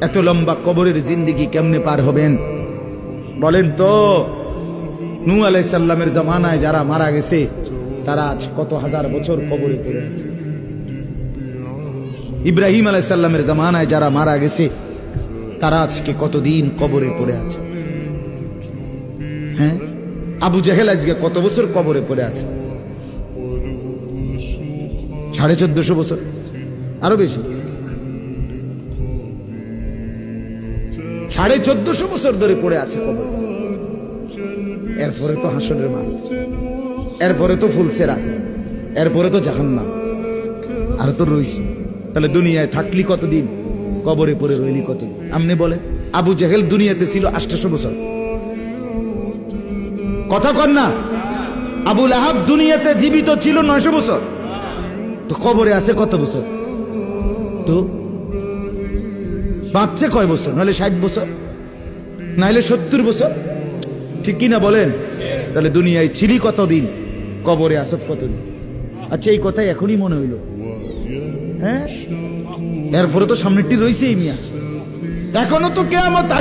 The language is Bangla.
এত লম্বা কবরের জিন্দেগি কেমনে পার হবেন বলেন তো? নূহ আলাইহিস সালামের জামানায় যারা মারা গেছে তারা আজ কত হাজার বছর কবরে পড়ে আছে। ইব্রাহিম আলাইহিস সালামের জামানায় যারা মারা গেছে তারা আজকে কতদিন কবরে পড়ে আছে। হ্যাঁ, আবু জেহেল আজকে কত বছর কবরে পড়ে আছে? 1450 বছর, আরো বেশি, 1450 বছর ধরে পড়ে আছে কবরে। এরপরে তো হাসরের মাঠ, এরপরে তো ফুলসেরা, এরপরে তো জাহান্নাম, আর তো রইছি। তাহলে দুনিয়ায় থাকলি কতদিন, কবরে পড়ে রইলি কতদিন? আপনি বলেন। আবু জেহেল দুনিয়াতে ছিল 800 বছর, কথা কন না? আবু লাহাব দুনিয়াতে জীবিত ছিল 900 বছর, তো কবরে আছে কত বছর? তো বাঁচছে কয় বছর? নাহলে 60 বছর, নাহলে 70 বছর, ঠিক কিনা বলেন? তাহলে দুনিয়ায় ছিলি কতদিন, কবরে আসত কতদিন? আচ্ছা, এই কথাই এখনই মনে হইল। হ্যাঁ, এরপরে তো সামনেরটি রয়েছে মিয়া, এখনো তো কিয়ামত